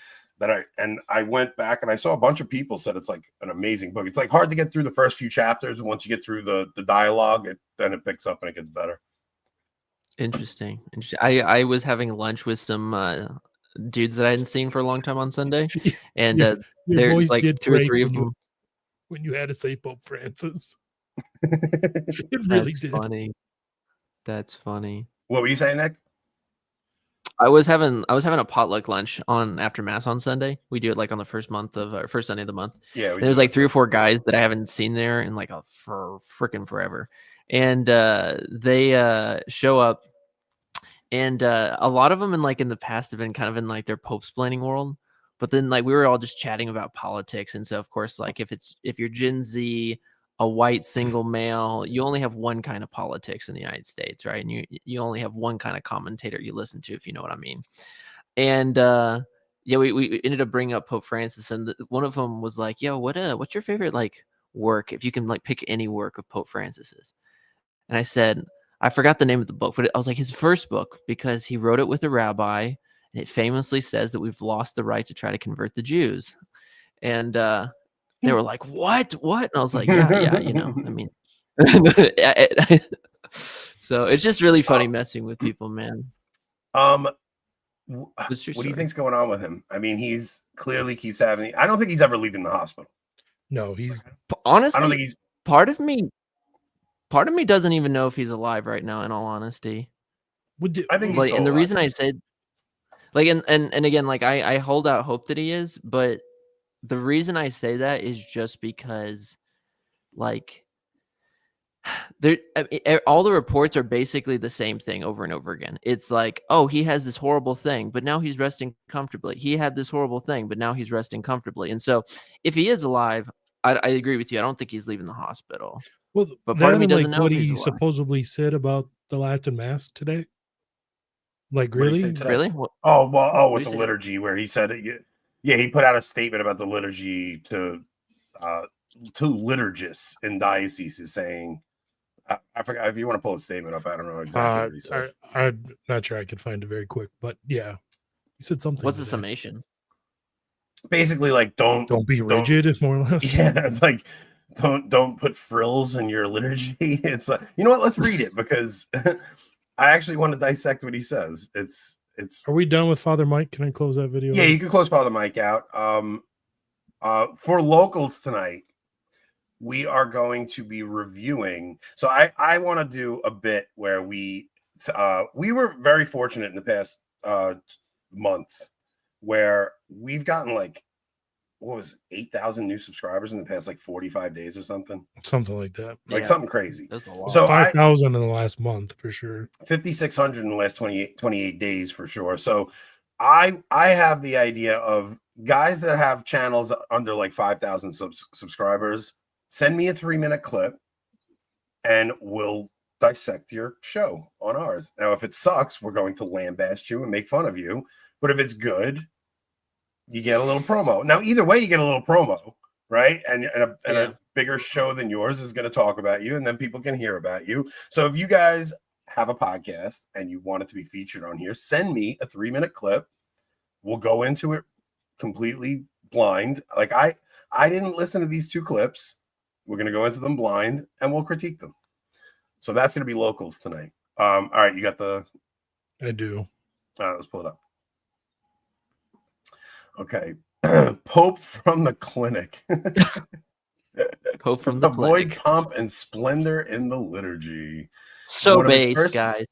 I went back and I saw a bunch of people said it's like an amazing book. It's like hard to get through the first few chapters, and once you get through the dialogue, then it picks up and it gets better. Interesting. I was having lunch with some dudes that I hadn't seen for a long time on Sunday, and Your there's voice like did 2 or break 3 of them. when you had to say Pope Francis. It really That's did. funny. That's funny. What were you saying, Nick? I was having a potluck lunch on after mass on Sunday. We do it like on the first Sunday of the month. Yeah, And there's like 3 or 4 guys that I haven't seen there in like for freaking forever, and they show up, and a lot of them in the past have been kind of in like their pope-splaining world, but then like we were all just chatting about politics, and so of course like if you're Gen Z, a white single male, you only have one kind of politics in the United States, right? And you only have one kind of commentator you listen to, if you know what I mean. And yeah, we ended up bringing up Pope Francis, and one of them was like, "Yo, what's your favorite like work? If you can like pick any work of Pope Francis's?" And I said, I forgot the name of the book, but I was like, his first book, because he wrote it with a rabbi, and it famously says that we've lost the right to try to convert the Jews. And they were like, what? And I was like, yeah, you know, I mean, so it's just really funny messing with people, man. What do you think's going on with him? I mean, he's clearly keeps having. I don't think he's ever leaving the hospital. No, he's honestly. I don't think he's. Part of me doesn't even know if he's alive right now. In all honesty, I think he's like, still and the alive. reason I said, like, and again, like, I hold out hope that he is, but the reason I say that is just because, like, all the reports are basically the same thing over and over again. It's like, oh, he has this horrible thing, but now he's resting comfortably. He had this horrible thing, but now he's resting comfortably. And so, if he is alive, I agree with you. I don't think he's leaving the hospital. Well, but part of me doesn't like know what if he's he alive. supposedly said about the Latin Mass today. Like, really? Really? What, with the liturgy, where he said, he put out a statement about the liturgy to liturgists in dioceses, saying, I forgot if you want to pull a statement up. I don't know exactly what he said. I'm not sure I could find it very quick, but yeah, he said something. What's the summation? Basically, like don't be rigid, more or less. Yeah, it's like don't put frills in your liturgy. It's like, you know what? Let's read it, because I actually want to dissect what he says. It's. Are we done with Father Mike? Can I close that video? Yeah, you can close Father Mike out. For locals tonight, we are going to be reviewing. So I want to do a bit where we were very fortunate in the past month, where we've gotten like, what was it, 8,000 new subscribers in the past like 45 days or something like that, like something crazy. So 5,000 in the last month for sure, 5,600 in the last 28 days for sure. So I have the idea of guys that have channels under like 5,000 subscribers, send me a 3-minute clip and we'll dissect your show on ours. Now, if it sucks, we're going to lambaste you and make fun of you. But if it's good, you get a little promo. Now, either way, you get a little promo, right? And a bigger show than yours is going to talk about you, and then people can hear about you. So if you guys have a podcast and you want it to be featured on here, send me a 3-minute clip. We'll go into it completely blind. Like I didn't listen to these 2 clips. We're going to go into them blind and we'll critique them. So that's going to be locals tonight. All right, you got the... I do. All right, let's pull it up. Okay. Pope from the clinic. Pope from the Avoid clinic. pomp and splendor in the liturgy. So base, guys.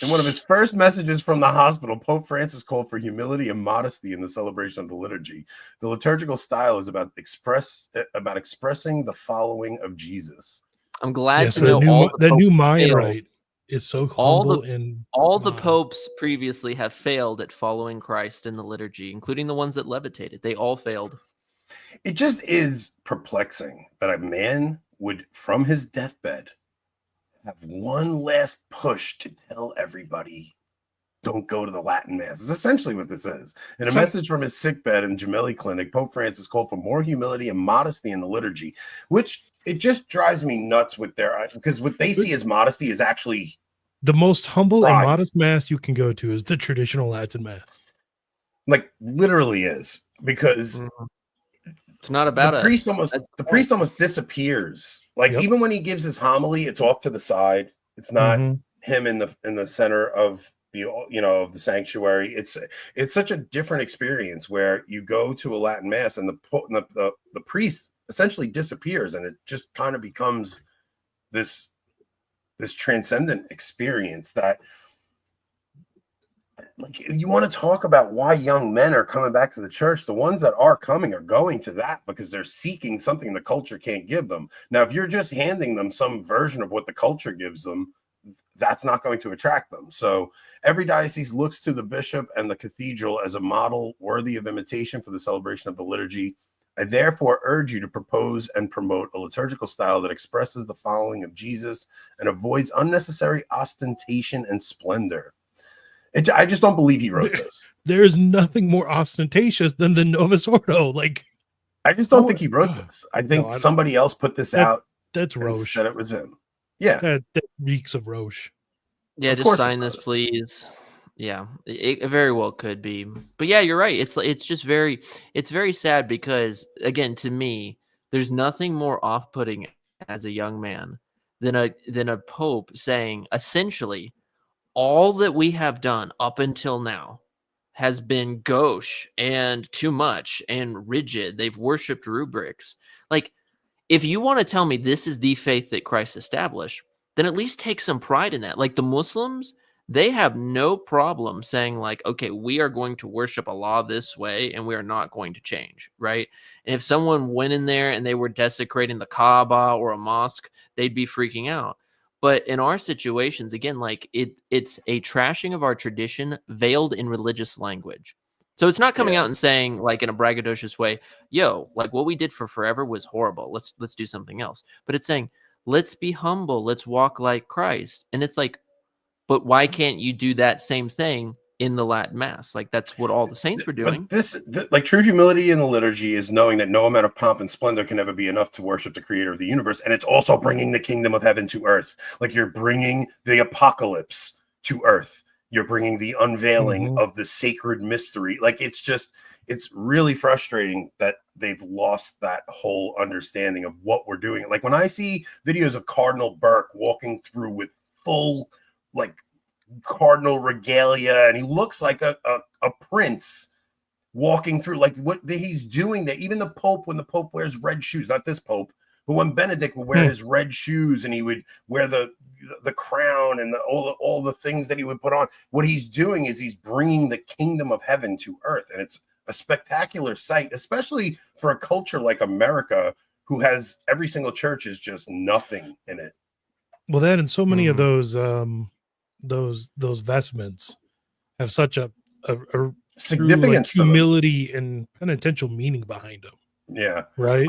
In one of his first messages from the hospital, Pope Francis called for humility and modesty in the celebration of the liturgy. The liturgical style is about expressing the following of Jesus. I'm glad to know the new Mayan rite is so humble and all the popes previously have failed at following Christ in the liturgy, including the ones that levitated. They all failed. It just is perplexing that a man would, from his deathbed, have one last push to tell everybody, don't go to the Latin Mass. It's essentially what this is. In a message from his sickbed in Gemelli Clinic, Pope Francis called for more humility and modesty in the liturgy, which it just drives me nuts with because what they see as modesty is actually the most humble and modest Mass you can go to is the traditional Latin Mass. Like literally is, because it's not about the priest almost disappears. Like even when he gives his homily, it's off to the side. It's not him in the center of of the sanctuary. It's such a different experience where you go to a Latin mass and the priest essentially disappears, and it just kind of becomes this transcendent experience that, like, you want to talk about why young men are coming back to the church. The ones that are coming are going to that because they're seeking something the culture can't give them. Now, if you're just handing them some version of what the culture gives them, that's not going to attract them. So every diocese looks to the bishop and the cathedral as a model worthy of imitation for the celebration of the liturgy. I therefore urge you to propose and promote a liturgical style that expresses the following of Jesus and avoids unnecessary ostentation and splendor. I just don't believe he wrote this. There's nothing more ostentatious than the Novus Ordo. Like, I just don't think he wrote this. I think somebody else put this out. That's Roche. Said it was him. Yeah, that reeks of Roche. Yeah, just sign this, please. Yeah, it very well could be. But yeah, you're right. It's just very sad because, again, to me, there's nothing more off-putting as a young man than a pope saying essentially all that we have done up until now has been gauche and too much and rigid. They've worshipped rubrics. Like, if you want to tell me this is the faith that Christ established, then at least take some pride in that. Like the Muslims, they have no problem saying like, okay, we are going to worship Allah this way and we are not going to change, right? And if someone went in there and they were desecrating the Kaaba or a mosque, they'd be freaking out. But in our situations, again, like it's a trashing of our tradition veiled in religious language. So it's not coming out and saying like in a braggadocious way, yo, like what we did for forever was horrible. Let's do something else. But it's saying, let's be humble. Let's walk like Christ. And it's like, but why can't you do that same thing in the Latin Mass? Like that's what all the saints were doing. But like true humility in the liturgy is knowing that no amount of pomp and splendor can ever be enough to worship the creator of the universe. And it's also bringing the kingdom of heaven to earth. Like you're bringing the apocalypse to earth. You're bringing the unveiling of the sacred mystery. Like it's really frustrating that they've lost that whole understanding of what we're doing. Like when I see videos of Cardinal Burke walking through with full like cardinal regalia, and he looks like a prince walking through, like what he's doing there. Even the Pope, when the Pope wears red shoes, not this Pope, but when Benedict would wear his red shoes and he would wear the crown and all the things that he would put on, what he's doing is he's bringing the kingdom of heaven to earth. And it's a spectacular sight, especially for a culture like America, who has every single church is just nothing in it. Well, that and so many of those vestments have such a significance, true, like, humility and penitential meaning behind them. Yeah. Right.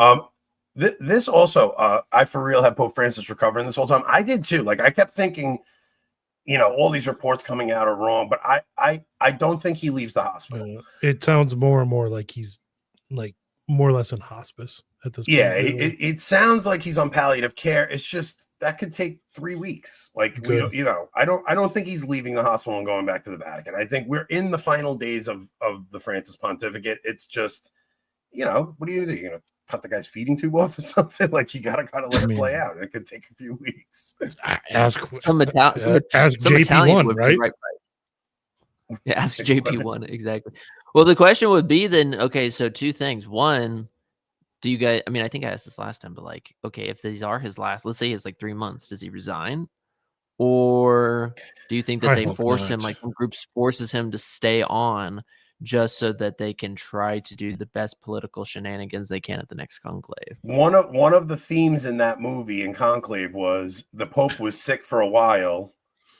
This also, I for real had Pope Francis recovering this whole time. I did too. Like I kept thinking, all these reports coming out are wrong, but I don't think he leaves the hospital. It sounds more and more like he's like more or less in hospice at this point. Yeah, it sounds like he's on palliative care. It's just that could take 3 weeks. Like I don't think he's leaving the hospital and going back to the Vatican. I think we're in the final days of the Francis pontificate. It's just, what are you gonna do? You're gonna cut the guy's feeding tube off or something? Like you gotta kind of let it play out. It could take a few weeks. Ask JP1, right? Yeah, ask JP1 exactly. Well, the question would be then, okay, so two things. One, do you guys, I mean, I think I asked this last time, but like, okay, if these are his last, let's say he has like 3 months, does he resign? Or do you think that they force him, like some groups forces him to stay on just so that they can try to do the best political shenanigans they can at the next conclave? One of the themes in that movie in Conclave was the Pope was sick for a while,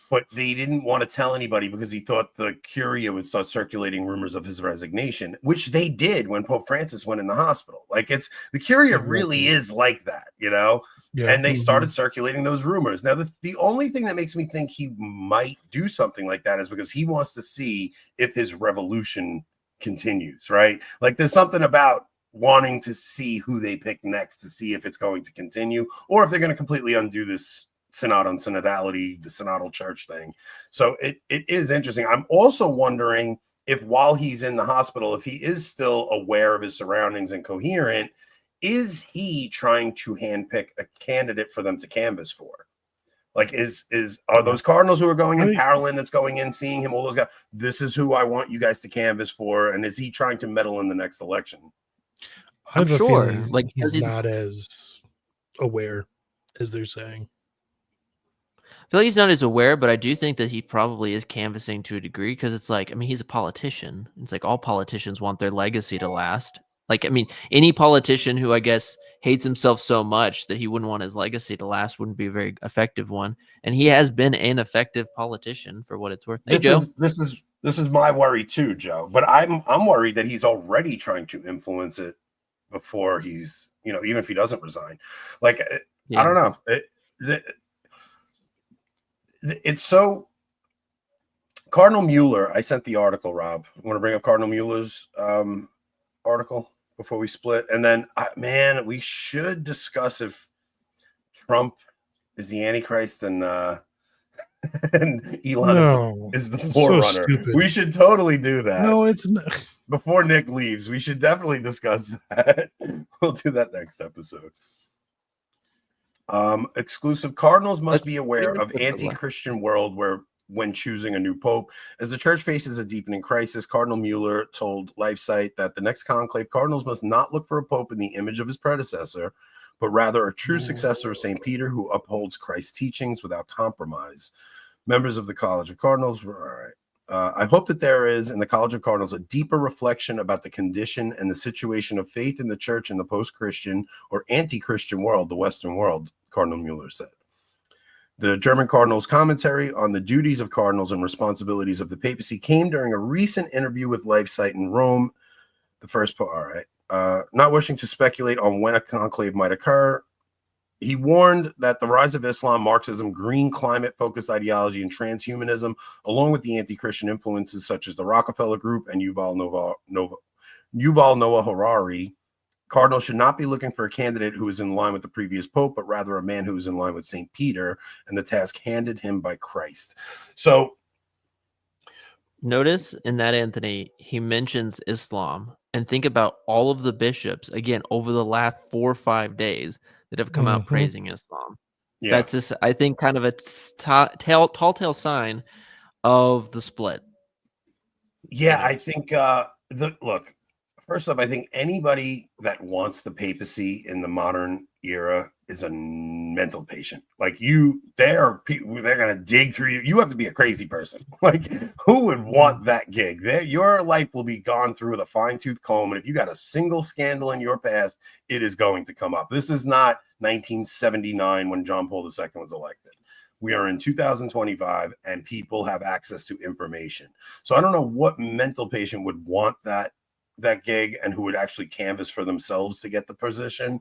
but they didn't want to tell anybody because he thought the Curia would start circulating rumors of his resignation, which they did when Pope Francis went in the hospital. Like the Curia really is like that, Yeah. And they started circulating those rumors. Now, the only thing that makes me think he might do something like that is because he wants to see if his revolution continues, right? Like there's something about wanting to see who they pick next to see if it's going to continue or if they're going to completely undo this synod on synodality, the synodal church thing. So it is interesting. I'm also wondering if while he's in the hospital, if he is still aware of his surroundings and coherent, is he trying to handpick a candidate for them to canvass for? Like, are those Cardinals who are going in, Parolin that's going in, seeing him, all those guys, this is who I want you guys to canvass for, and is he trying to meddle in the next election? I'm sure like he's not as aware as they're saying. I feel like he's not as aware, but I do think that he probably is canvassing to a degree, because it's like, I mean, he's a politician. It's like all politicians want their legacy to last. Like, I mean, any politician who I guess hates himself so much that he wouldn't want his legacy to last wouldn't be a very effective one. And he has been an effective politician for what it's worth. Hey, Joe. This is my worry too, Joe. But I'm worried that he's already trying to influence it before he's, even if he doesn't resign. Like, I don't know. It's so. Cardinal Mueller, I sent the article, Rob. You want to bring up Cardinal Mueller's article before we split? And then, we should discuss if Trump is the Antichrist and Elon is the forerunner. So we should totally do that. No, it's not. Before Nick leaves, we should definitely discuss that. We'll do that next episode. Exclusive. Cardinals must be aware of anti-Christian world when choosing a new pope. As the church faces a deepening crisis, Cardinal Mueller told LifeSite that the next conclave, Cardinals must not look for a pope in the image of his predecessor, but rather a true successor of St. Peter who upholds Christ's teachings without compromise. Members of the College of Cardinals were all right. I hope that there is in the College of Cardinals a deeper reflection about the condition and the situation of faith in the church in the post-Christian or anti-Christian world, the Western world, Cardinal Mueller said. The German Cardinals' commentary on the duties of cardinals and responsibilities of the papacy came during a recent interview with LifeSite in Rome. The first part, all right. Not wishing to speculate on when a conclave might occur, he warned that the rise of Islam, Marxism, green climate-focused ideology, and transhumanism, along with the anti-Christian influences such as the Rockefeller Group and Yuval Noah Harari, Cardinals should not be looking for a candidate who is in line with the previous pope, but rather a man who is in line with St. Peter and the task handed him by Christ. So, notice in that, Anthony, he mentions Islam, and think about all of the bishops, again, over the last 4 or 5 days that have come out praising Islam. Yeah. That's just, I think, kind of a tall tale sign of the split. Yeah, I think, look, first off, I think anybody that wants the papacy in the modern era is a mental patient. Like they're going to dig through you. You have to be a crazy person. Like, who would want that gig? Your life will be gone through with a fine-tooth comb. And if you got a single scandal in your past, it is going to come up. This is not 1979 when John Paul II was elected. We are in 2025 and people have access to information. So I don't know what mental patient would want that gig and who would actually canvass for themselves to get the position.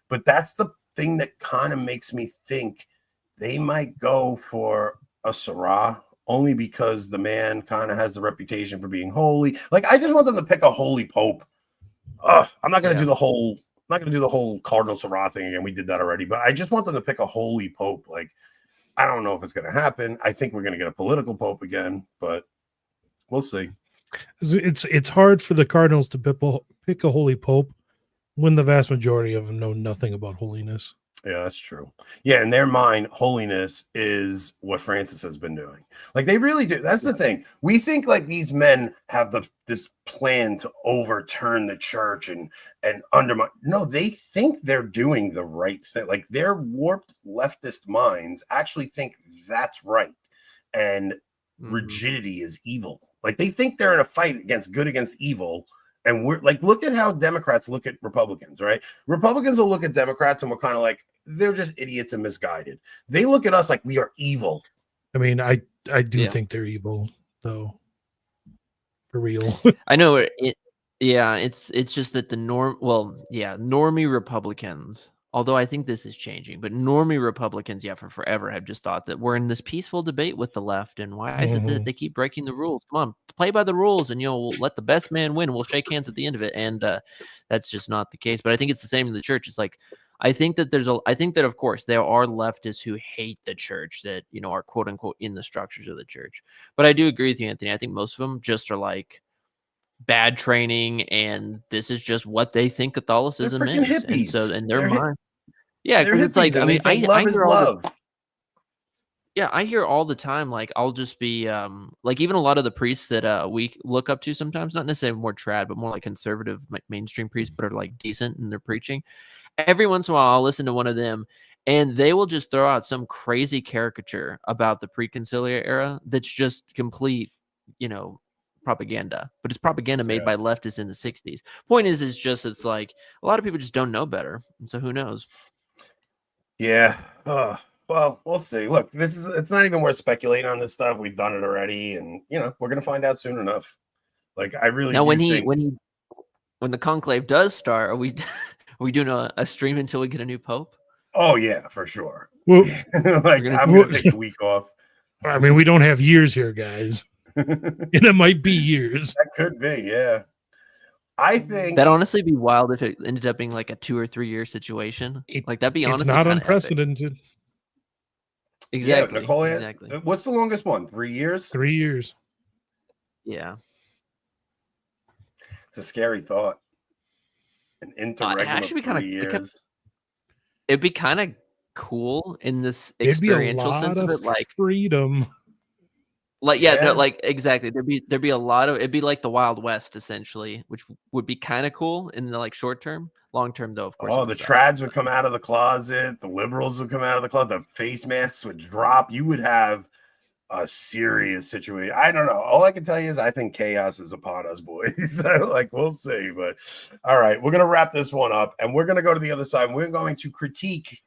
But that's the thing that kind of makes me think they might go for a Sarah, only because the man kind of has the reputation for being holy. Like, I just want them to pick a holy pope. I'm not going to do the whole Cardinal Sarah thing again. We did that already, but I just want them to pick a holy pope. Like, I don't know if it's going to happen. I think we're going to get a political pope again, but we'll see. It's hard for the Cardinals to pick a holy pope when the vast majority of them know nothing about holiness. Yeah, that's true. Yeah, in their mind, holiness is what Francis has been doing. Like, they really do. That's the thing. We think like these men have this plan to overturn the church and undermine. No, they think they're doing the right thing. Like, their warped leftist minds actually think that's right, and rigidity is evil. Like, they think they're in a fight against good against evil. And we're like, look at how Democrats look at Republicans, right? Republicans will look at Democrats and we're kind of like, they're just idiots and misguided. They look at us like we are evil. I mean, I do think they're evil, though. For real. I know it's just that normie Republicans, although I think this is changing, but normie Republicans, for forever have just thought that we're in this peaceful debate with the left. And why is it that they keep breaking the rules? Come on, play by the rules, and we'll let the best man win. We'll shake hands at the end of it. And that's just not the case. But I think it's the same in the church. It's like, I think that of course there are leftists who hate the church that, are quote unquote in the structures of the church. But I do agree with you, Anthony. I think most of them just are like bad training, and this is just what they think Catholicism is. Hippies. And so in their mind, because it's like, I mean, I love is love. Yeah, I hear all the time, like, I'll just be, like, even a lot of the priests that, we look up to sometimes, not necessarily more trad, but more like conservative, like, mainstream priests, but are, like, decent in their preaching. Every once in a while, I'll listen to one of them, and they will just throw out some crazy caricature about the pre-conciliar era that's just complete, propaganda. But it's propaganda made by leftists in the 60s. Point is just, it's like, a lot of people just don't know better, and so who knows? Yeah. Well, we'll see. Look, it's not even worth speculating on this stuff. We've done it already, and we're gonna find out soon enough. Like, I really Now, do think when the conclave does start, are we doing a stream until we get a new pope? Oh yeah, for sure. Well, like, I'm gonna take a week off. I mean, we don't have years here, guys. And it might be years. That could be, yeah. I think that'd honestly be wild if it ended up being like a 2 or 3 year situation. Like, that'd be honestly not unprecedented. Epic. Exactly. Yeah, Nicole, exactly. What's the longest one? 3 years? 3 years. Yeah. It's a scary thought. An interregnum of 3 years. It'd be kind of cool in this experiential sense of it, like freedom. Like, no, like, exactly. There'd be a lot of, it'd be like the Wild West essentially, which would be kind of cool in the like short term. Long term, though, of course. Oh, the trads would come out of the closet. The liberals would come out of the closet. The face masks would drop. You would have a serious situation. I don't know. All I can tell you is I think chaos is upon us, boys. Like, we'll see. But all right, we're going to wrap this one up, and we're going to go to the other side. We're going to critique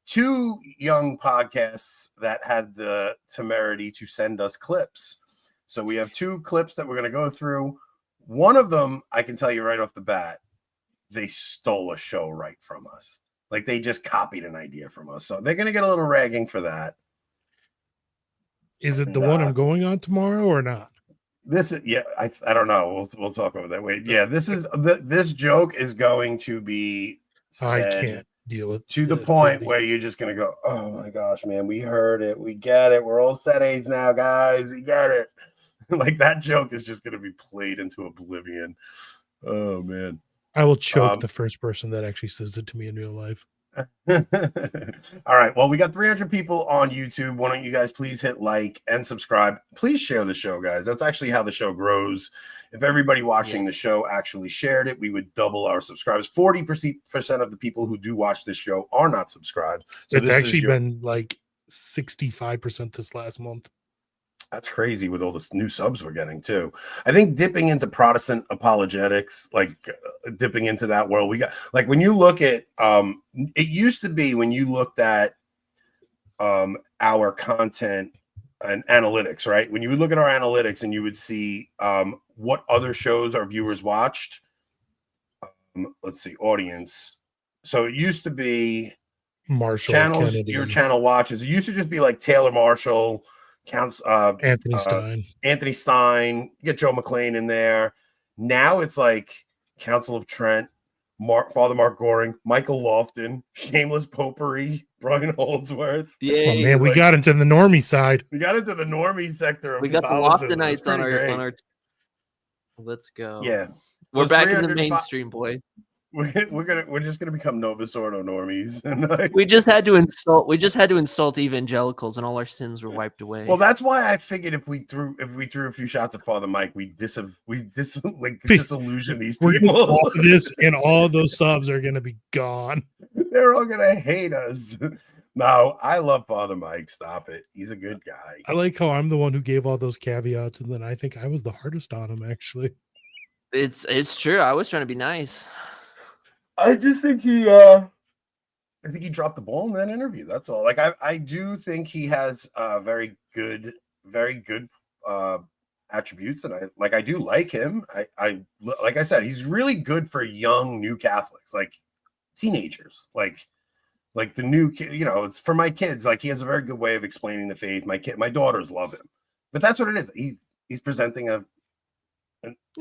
2 young podcasts that had the temerity to send us clips. So we have 2 clips that we're going to go through. One of them, I can tell you right off the bat, they stole a show right from us. Like, they just copied an idea from us. So they're going to get a little ragging for that. Is it the one I'm going on tomorrow or not? This is, I don't know. We'll talk about that. Wait, yeah, this joke is going to be I can't deal with to the point where you're just going to go, oh my gosh, man, we heard it. We get it. We're all set A's now, guys. We get it. Like, that joke is just going to be played into oblivion. Oh, man. I will choke the first person that actually says it to me in real life. All right. Well, we got 300 people on YouTube. Why don't you guys please hit like and subscribe? Please share the show, guys. That's actually how the show grows. If everybody watching the show actually shared it, we would double our subscribers. 40% of the people who do watch this show are not subscribed. So it's actually been like 65% this last month. That's crazy with all the new subs we're getting too. I think dipping into Protestant apologetics, like dipping into that world, we got, like, when you look at it used to be when you looked at our content and analytics, right? When you would look at our analytics and you would see what other shows our viewers watched. Let's see, audience. So it used to be Marshall channels, Kennedy. Your channel watches. It used to just be like Taylor Marshall, Anthony Stein. Anthony Stein, you get Joe McClain in there. Now it's like Council of Trent, Father Mark Goring, Michael Lofton, Shameless Popery, Brian Holdsworth. Yeah, man, we got into the normie side. We got into the normie sector of we got the Loftonites on our. Let's go. Yeah, we're back in the mainstream, boys. We're just gonna become Nova Sordo normies. We just had to insult evangelicals, and all our sins were wiped away. Well, that's why I figured if we threw a few shots at Father Mike, we disillusion these people. This and all those subs are gonna be gone. They're all gonna hate us. No, I love Father Mike. Stop it. He's a good guy. I like how I'm the one who gave all those caveats, and then I think I was the hardest on him. Actually, it's true. I was trying to be nice. I just think he dropped the ball in that interview. That's all. Like, I do think he has very good attributes, and I do like him. I like I said, he's really good for young new Catholics, like teenagers, like the new kid. It's for my kids. Like, he has a very good way of explaining the faith. My daughters love him, but that's what it is. He's presenting an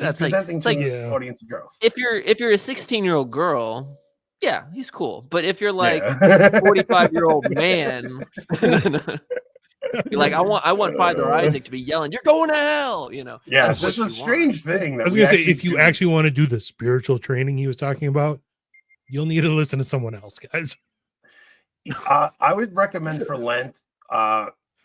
audience of girls. If you're a 16-year-old girl, yeah, he's cool. But if you're like a 45-year-old man, you're like, I want Father Isaac to be yelling, "You're going to hell!" Yeah, that's a strange thing. I was gonna say, if you actually want to do the spiritual training he was talking about, you'll need to listen to someone else, guys. I would recommend for Lent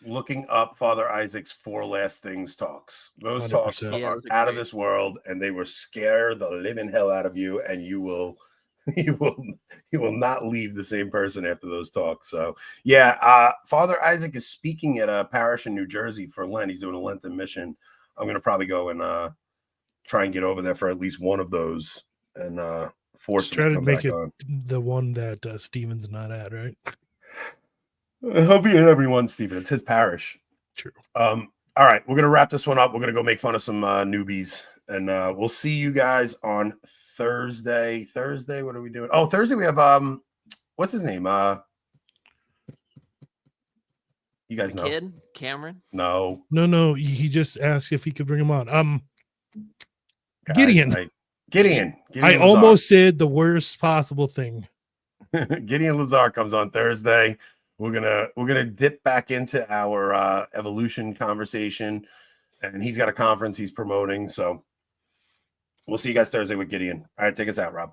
looking up Father Isaac's 4 Last Things talks. Those talks 100%. Yeah, are those are out of great. this world, and they will scare the living hell out of you, and you will not leave the same person after those talks. So yeah, Father Isaac is speaking at a parish in New Jersey for Lent. He's doing a Lenten mission. I'm gonna probably go and try and get over there for at least one of those, and force Just him try to to come make back it on. the one that Steven's not at, right? He'll be in every one, Stephen. It's his parish. True. All right, we're gonna wrap this one up. We're gonna go make fun of some newbies, and we'll see you guys on Thursday. Thursday, what are we doing? Oh, Thursday we have what's his name? You guys The know? kid, Cameron. No, No. He just asked if he could bring him on. guys, Gideon. Gideon I Lazar. almost said the worst possible thing. Gideon Lazar comes on Thursday. We're gonna dip back into our evolution conversation, and he's got a conference he's promoting. So we'll see you guys Thursday with Gideon. All right, take us out, Rob.